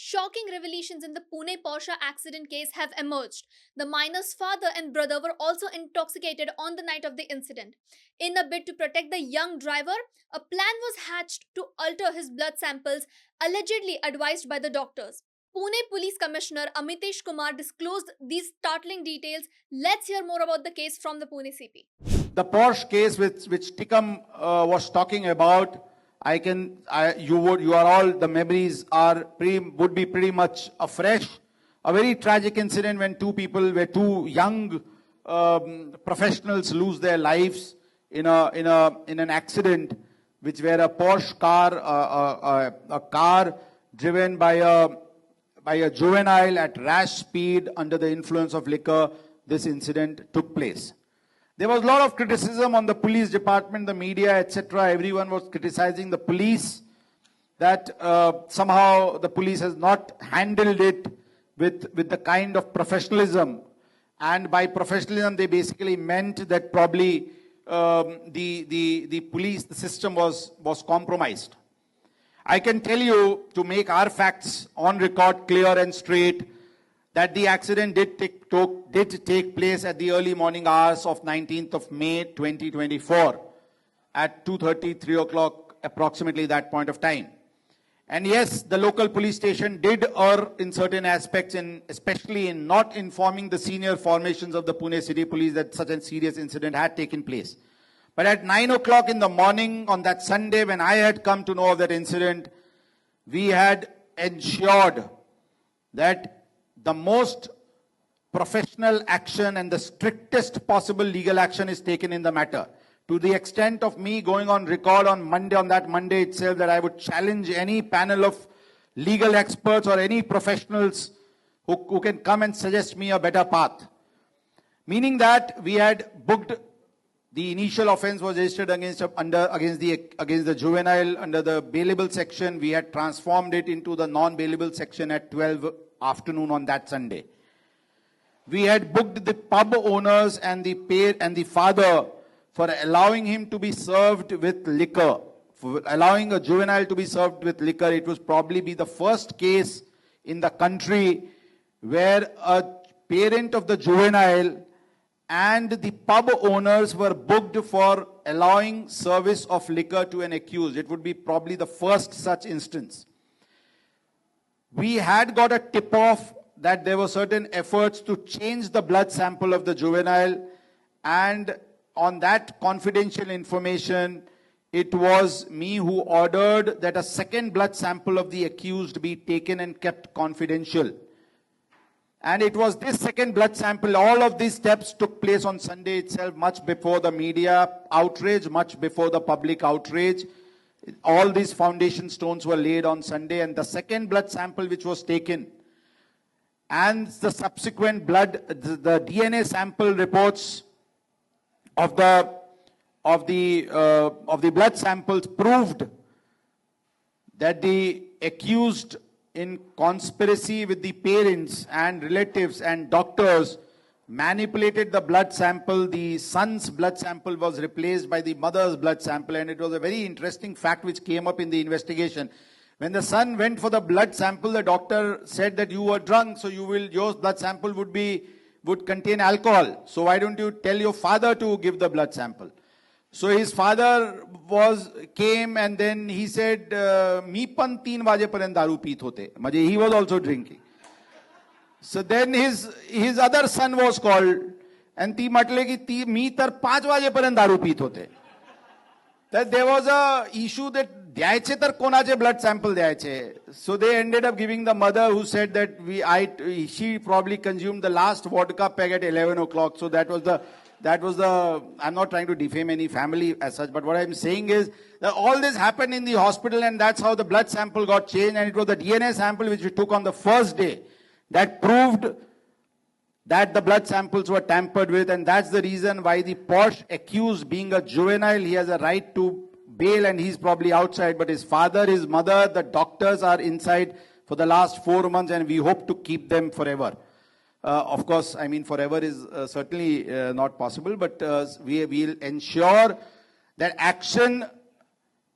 Shocking revelations in the Pune Porsche accident case have emerged. The minor's father and brother were also intoxicated on the night of the incident. In a bid to protect the young driver, a plan was hatched to alter his blood samples, allegedly advised by the doctors. Pune Police Commissioner Amitesh Kumar disclosed these startling details. Let's hear more about the case from the Pune CP. The Porsche case which Tikam was talking about, you are all, the memories would be pretty much afresh. A very tragic incident when two young professionals lose their lives in an accident, which were a Porsche car, a car driven by a juvenile at rash speed under the influence of liquor. This incident took place. There was a lot of criticism on the police department, the media, etc. Everyone was criticizing the police that somehow the police has not handled it with the kind of professionalism. And by professionalism, they basically meant that probably the police, the system was compromised. I can tell you, to make our facts on record clear and straight, that the accident did take place at the early morning hours of 19th of May 2024 at 2:30, 3 o'clock, approximately that point of time. And yes, the local police station did err in certain aspects, especially in not informing the senior formations of the Pune City Police that such a serious incident had taken place. But at 9 o'clock in the morning on that Sunday, when I had come to know of that incident, we had ensured that the most professional action and the strictest possible legal action is taken in the matter. To the extent of me going on record on that Monday itself, that I would challenge any panel of legal experts or any professionals who can come and suggest me a better path. Meaning that we had booked, the initial offense was registered against the juvenile under the bailable section. We had transformed it into the non-bailable section at 12 afternoon on that Sunday. We had booked the pub owners and the father for allowing him to be served with liquor, for allowing a juvenile to be served with liquor. It was probably be the first case in the country where a parent of the juvenile and the pub owners were booked for allowing service of liquor to an accused. It would be probably the first such instance. We had got a tip-off that there were certain efforts to change the blood sample of the juvenile, and on that confidential information, it was me who ordered that a second blood sample of the accused be taken and kept confidential. And it was this second blood sample, all of these steps took place on Sunday itself, much before the media outrage, much before the public outrage. All these foundation stones were laid on Sunday, and the second blood sample which was taken and the subsequent the DNA sample reports of the blood samples proved that the accused, in conspiracy with the parents and relatives and doctors, manipulated the blood sample. The son's blood sample was replaced by the mother's blood sample, and it was a very interesting fact which came up in the investigation. When the son went for the blood sample, the doctor said that you were drunk, so your blood sample would contain alcohol. So why don't you tell your father to give the blood sample? So his father came and then he said, "Mi pan 3 vajeparent daru peet hote." He was also drinking. So then his other son was called, and ती म्हटले की मी तर 5 वाजेपर्यंत दारू पीत होते. That there was a issue that द्यायचे तर कोणाचे blood sample द्यायचे. So they ended up giving the mother, who said that she probably consumed the last vodka peg at 11 o'clock. So that was the, I'm not trying to defame any family as such, but what I'm saying is that all this happened in the hospital, and that's how the blood sample got changed, and it was the DNA sample which we took on the first day that proved that the blood samples were tampered with, and that's the reason why the Porsche accused, being a juvenile, he has a right to bail and he's probably outside, but his father, his mother, the doctors are inside for the last 4 months, and we hope to keep them forever. Of course, I mean forever is certainly not possible, but we will ensure that action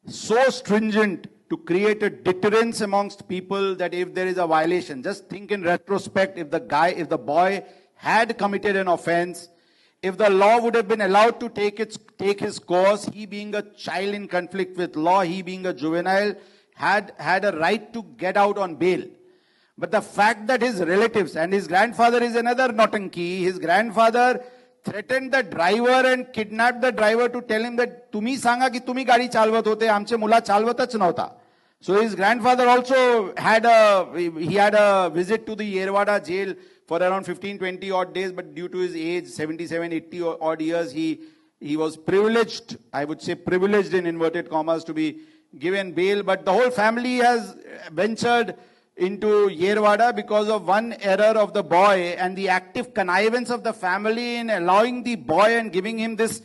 so stringent to create a deterrence amongst people that if there is a violation, just think in retrospect, if the boy had committed an offense, if the law would have been allowed to take his course, he being a child in conflict with law, he being a juvenile, had a right to get out on bail. But the fact that his relatives, and his grandfather is another nautanki, his grandfather threatened the driver and kidnapped the driver to tell him that तुम्ही सांगा की तुम्ही गाडी चालवत होते, आमचे मुला चालवतच नव्हता. So his grandfather also had a visit to the Yerwada jail for around 15-20 odd days, but due to his age, 77-80 odd years, he was privileged, I would say privileged in inverted commas, to be given bail. But the whole family has ventured into Yerwada because of one error of the boy and the active connivance of the family in allowing the boy and giving him this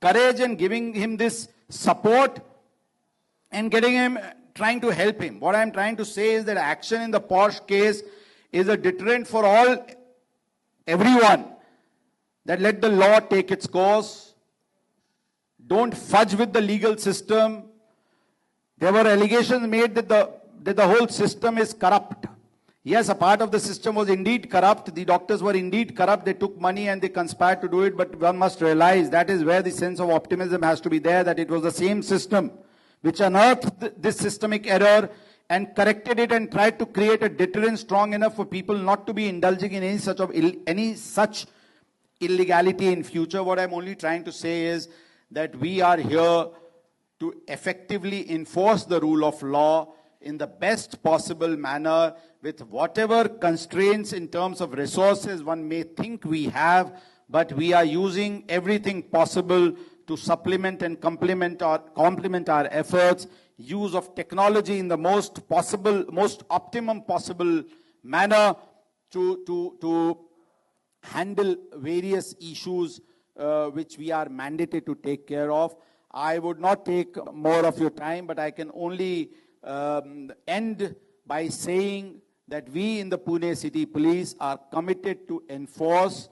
courage and giving him this support and trying to help him. What I'm trying to say is that action in the Porsche case is a deterrent for everyone. That let the law take its course. Don't fudge with the legal system. There were allegations made that the whole system is corrupt. Yes, a part of the system was indeed corrupt. The doctors were indeed corrupt. They took money and they conspired to do it. But one must realize that is where the sense of optimism has to be there, that it was the same system which unearthed this systemic error and corrected it and tried to create a deterrent strong enough for people not to be indulging in any such illegality in future. What I'm only trying to say is that we are here to effectively enforce the rule of law in the best possible manner with whatever constraints in terms of resources one may think we have, but we are using everything possible to supplement and complement our efforts, use of technology in the most optimum possible manner to handle various issues which we are mandated to take care of. I would not take more of your time, but I can only end by saying that we in the Pune City Police are committed to enforce